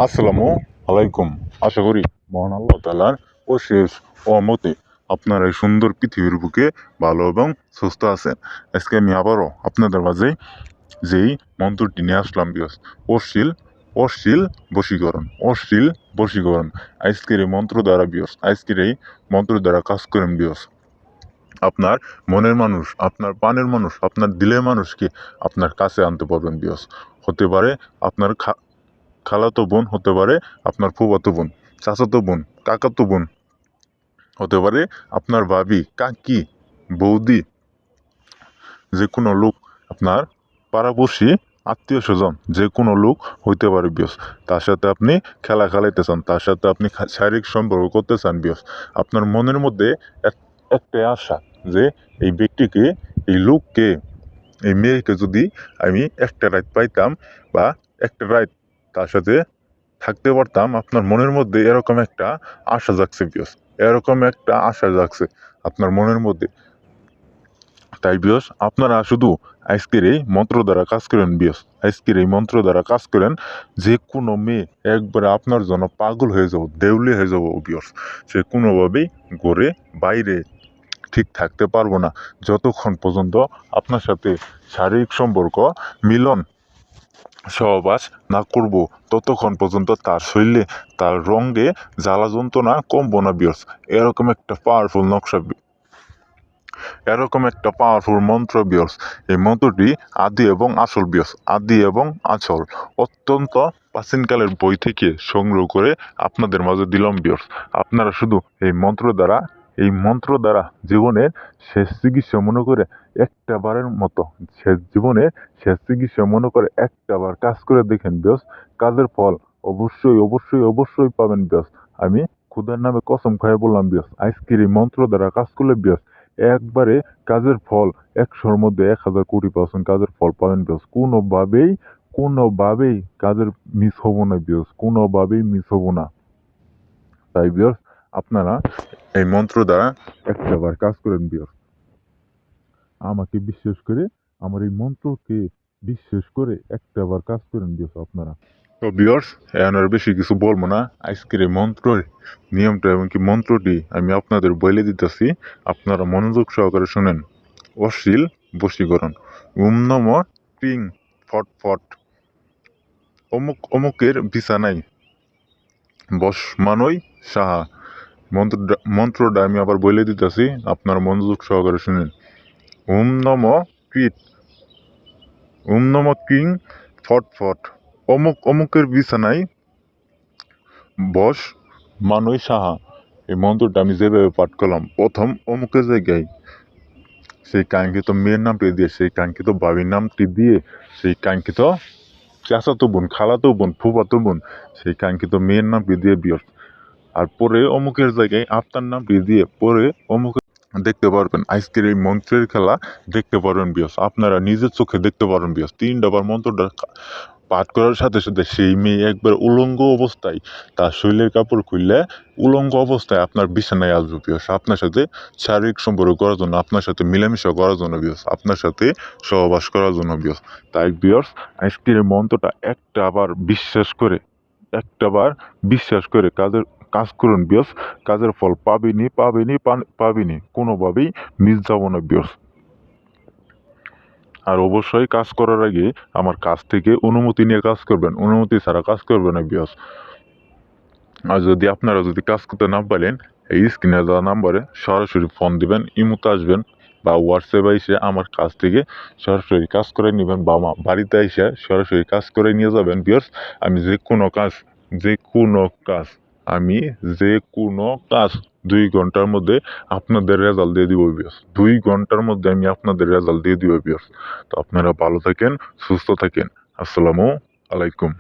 আসসালামু আলাইকুম। আশা করি মহান আল্লাহ তাআলার অশেষ রহমতে আপনারা এই সুন্দর পৃথিবীর বুকে ভালো এবং সুস্থ আছেন। আজকে আমি আবারও আপনাদের মাঝে যেই মন্ত্রটি নিয়ে আসলাম অশ্লীল অশ্লীল বশীকরণ অশ্লীল বশীকরণ। আজকের এই মন্ত্র দ্বারা আজকের এই মন্ত্র দ্বারা কাজ করেন আপনার মনের মানুষ, আপনার প্রাণের মানুষ, আপনার দিলের মানুষকে আপনার কাছে আনতে পারবেন হতে পারে আপনার খালাতো বোন, হতে পারে আপনার ফুফাতো বোন, চাচাতো বোন, কাকাতো বোন, হতে পারে আপনার ভাবি, কাকি, বৌদি, যে কোনো লোক, আপনার পাড়াপড়শি, আত্মীয় স্বজন, যে কোনো লোক হইতে পারে তার সাথে আপনি খেলা খেলাইতে চান, তার সাথে আপনি শারীরিক সম্পর্ক করতে চান আপনার মনের মধ্যে একটাই আশা যে এই ব্যক্তিকে, এই লোককে, এই মেয়েকে যদি আমি একটা রাত পাইতাম বা একটা রাত তার সাথে থাকতে পারতাম, আপনার মনের মধ্যে এরকম একটা আশা জাগছে এরকম একটা আশা জাগছে আপনার মনের মধ্যে। তাই আপনারা শুধু আজকের এই মন্ত্র দ্বারা কাজ করেন আজকের এই মন্ত্র দ্বারা কাজ করেন। যে কোনো মেয়ে একবারে আপনার জন্য পাগল হয়ে যাবো, দেউলি হয়ে যাবো সে কোনোভাবেই ঘরে বাইরে ঠিক থাকতে পারবো না যতক্ষণ পর্যন্ত আপনার সাথে শারীরিক সম্পর্ক, মিলন, সহবাস না করব, ততক্ষণ পর্যন্ত তার শরীরে, তার রঙে জ্বালা যন্ত্রণা কমবো না এরকম একটা পাওয়ারফুল নকশা, এরকম একটা পাওয়ারফুল মন্ত্র এই মন্ত্রটি আদি এবং আসল আদি এবং আসল অত্যন্ত প্রাচীনকালের বই থেকে সংগ্রহ করে আপনাদের মাঝে দিলাম আপনারা শুধু এই মন্ত্র দ্বারা জীবনের শেষ চিকিৎসা মনে করে একটা বারের মতো, জীবনের শেষ চিকিৎসা মনে করে একটা বার কাজ করে দেখেন কাজের ফল অবশ্যই অবশ্যই অবশ্যই পাবেন আমি খুদার নামে কসম খাইয়ে বললাম আজকের এই মন্ত্র দ্বারা কাজ করলে একবারে কাজের ফল ১০০-র মধ্যে ১,০০০,০০,০০০% কাজের ফল পাবেন কোনোভাবেই কাজের মিস হবো না কোনোভাবেই মিস হবো না। তাই আপনারা এই মন্ত্র দ্বারা একটা বার কাজ করেন আমাকে বিশ্বাস করে, আমার এই মন্ত্রকে বিশ্বাস করে একটা বার কাজ করেন আপনারা। তো এখন আর বেশি কিছু বলবো না। আজকের এই মন্ত্রের নিয়মটা এবং কি মন্ত্রটি আমি আপনাদের বলে দিতেছি, আপনারা মনোযোগ সহকারে শুনেন। অশ্লীল বশীকরণ। নম ক্রিং ফট ফট অমুকের বিছানায় বসমানই সাহা। মন্ত্রটা আমি আবার বলে দিতেছি, আপনারা মনোযোগ সহকারে শুনেন। নম কিং ফট ফট অমুকের বিছানায় বস মানই সাহা। এই মন্ত্রটা আমি যেভাবে পাঠ করলাম, প্রথম অমুকের জায়গায় সেই কাঙ্ক্ষিত মেয়ের নামটি দিয়ে, সেই কাঙ্ক্ষিত বাবির নামটি দিয়ে, সেই কাঙ্ক্ষিত চাচাতো বোন, খালাতো বোন, ফুফাতো বোন, সেই কাঙ্ক্ষিত মেয়ের নামটি দিয়ে আর পরে অমুকের জায়গায় আপনার নামটি দিয়ে পরে অমুক দেখতে পারবেন। আজকের এই মন্ত্রের খেলা দেখতে পারবেন আপনারা নিজের চোখে দেখতে পারবেন 3টা বার মন্ত্রটা পাঠ করার সাথে সাথে সেই মেয়ে একবার উলঙ্গ অবস্থায়, তার শরীরের কাপড় খুললে উলঙ্গ অবস্থায় আপনার বিছানায় আসবে আপনার সাথে শারীরিক সম্পর্ক করার জন্য, আপনার সাথে মিলামিশা করার জন্য আপনার সাথে সহবাস করার জন্য তাই আজকের এই মন্ত্রটা একটা বার বিশ্বাস করে কাজ করুন কাজের ফল পাবিনি কোনোভাবেই মিস যাব না আর অবশ্যই কাজ করার আগে আমার কাছ থেকে অনুমতি নিয়ে কাজ করবেন, অনুমতি ছাড়া কাজ করবেন না আর আপনারা যদি কাজ করতে না পারেন, এই স্ক্রিনে দেওয়া নাম্বারে সরাসরি ফোন দিবেন, ইমোতে আসবেন বা হোয়াটসঅ্যাপে এসে আমার কাছ থেকে সরাসরি কাজ করে নেবেন বা আমার বাড়িতে এসে সরাসরি কাজ করে নিয়ে যাবেন আমি যে কোনো কাজ 2 ঘন্টার মধ্যে আপনাদের রেজাল্ট দিয়ে দিব 2 ঘন্টার মধ্যে আমি আপনাদের রেজাল্ট দিয়ে দিব তো আপনারা ভালো থাকেন, সুস্থ থাকেন। আসসালামু আলাইকুম।